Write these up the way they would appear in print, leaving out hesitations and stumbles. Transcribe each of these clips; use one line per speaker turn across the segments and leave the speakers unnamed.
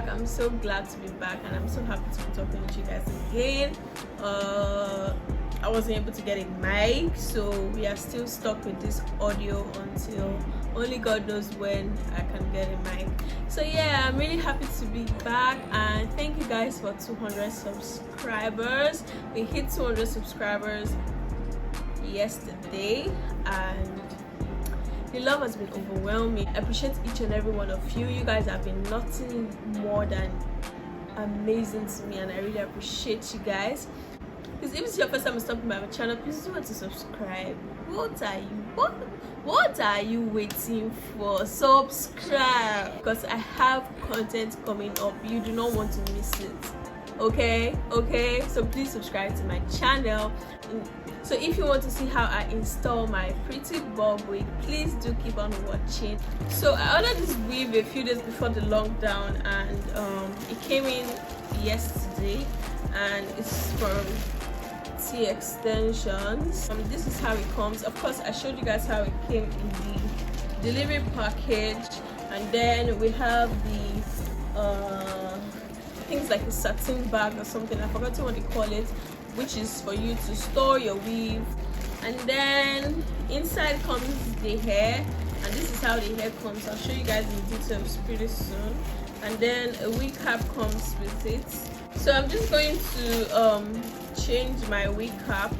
I'm so glad to be back, and I'm so happy to be talking with you guys again. I wasn't able to get a mic, so we are still stuck with this audio until only God knows when I can get a mic. So yeah, I'm really happy to be back, and thank you guys for 200 subscribers. We hit 200 subscribers yesterday, and the love has been overwhelming. I appreciate each and every one of you. You guys have been nothing more than amazing to me, and I really appreciate you guys. Because if it's your first time stopping by my channel, please do want to subscribe. What are you waiting for? Subscribe, because I have content coming up. You do not want to miss it. Okay, so please subscribe to my channel. So if you want to see how I install my pretty bob wig, please do keep on watching. So I ordered this wig a few days before the lockdown, and it came in yesterday, and it's from T Extensions. This is how it comes. Of course, I showed you guys how it came in the delivery package, and then we have the things like a satin bag or something. I forgot what they call it, which is for you to store your weave. And then inside comes the hair, and this is how the hair comes. I'll show you guys in details pretty soon. And then a wig cap comes with it. So I'm just going to change my wig cap.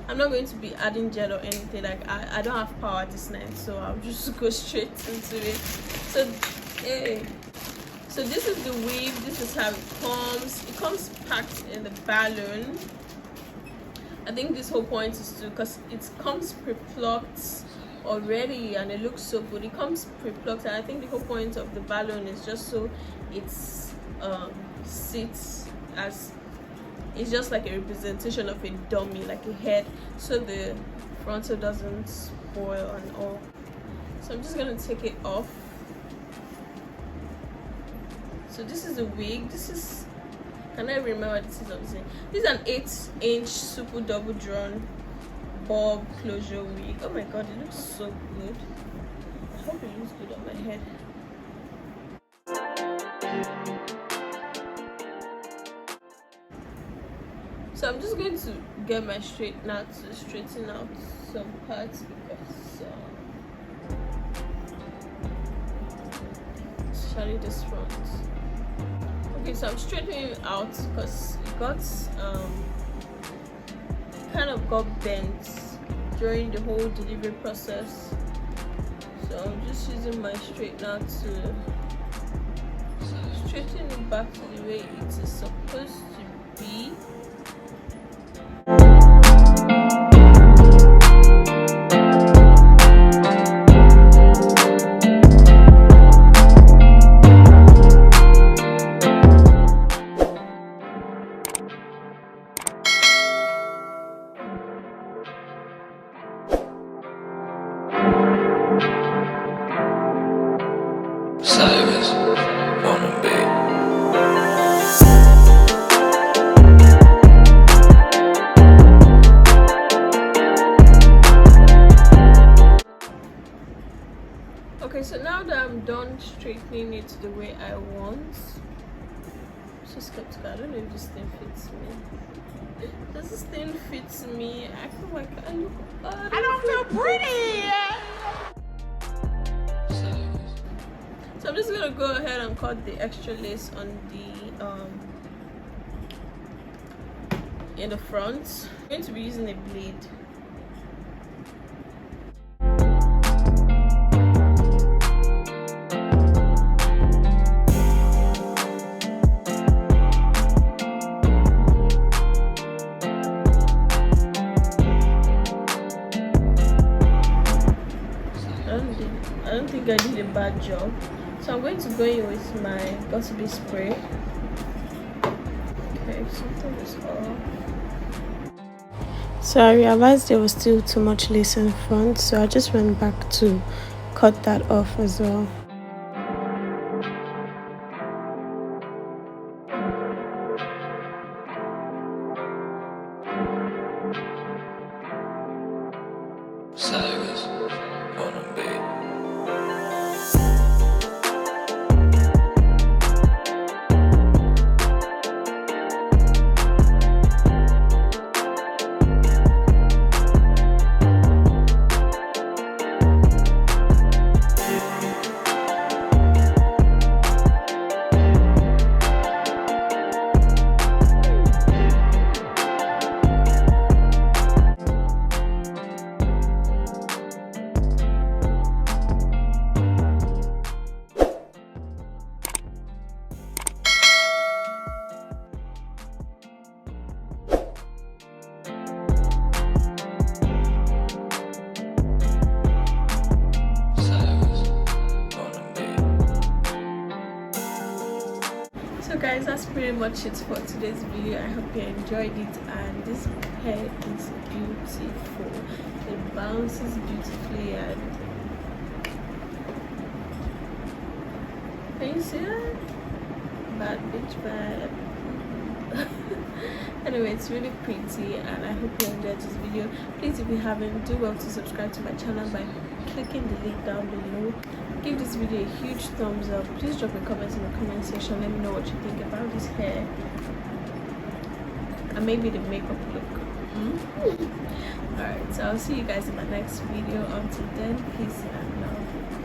I'm not going to be adding gel or anything. Like I don't have power this night, so I'll just go straight into it. So so this is the weave. This is how it comes. It comes packed in the balloon. I think this whole point is to, because it comes pre-plucked already, and it looks so good. It comes pre-plucked, and I think the whole point of the balloon is just so it's sits as, it's just like a representation of a dummy, like a head, so the frontal doesn't spoil and all. So I'm just gonna take it off. So this is a wig. This is, can I remember what this is? Obviously, this is an 8-inch super double drawn bob closure wig. Oh my god, it looks so good. I hope it looks good on my head. So I'm just going to get my straightener to straighten out some parts, because especially this front. Okay, so I'm straightening it out because it got kind of got bent during the whole delivery process. So I'm just using my straightener to straighten it back to the way it is supposed to be. Okay, so now that I'm done straightening it the way I want, I'm so skeptical. I don't know if this thing fits me. Does this thing fit me? I feel like I look, I don't feel pretty. So I'm just gonna go ahead and cut the extra lace on the in the front. I'm going to be using a blade. I don't think I did a bad job. So I'm going to go in with my Got2b spray. Okay, something is off. So I realized there was still too much lace in front, so I just went back to cut that off as well.
Cyrus on a beat.
So guys, that's pretty much it for today's video. I hope you enjoyed it, and this hair is beautiful. It bounces beautifully, and can you see that? Bad bitch vibe. Anyway, it's really pretty, and I hope you enjoyed this video. Please, if you haven't, do well to subscribe to my channel by clicking the link down below. Give this video a huge thumbs up. Please drop a comment in the comment section. Let me know what you think about this hair and maybe the makeup look. Alright, so I'll see you guys in my next video. Until then, peace and love.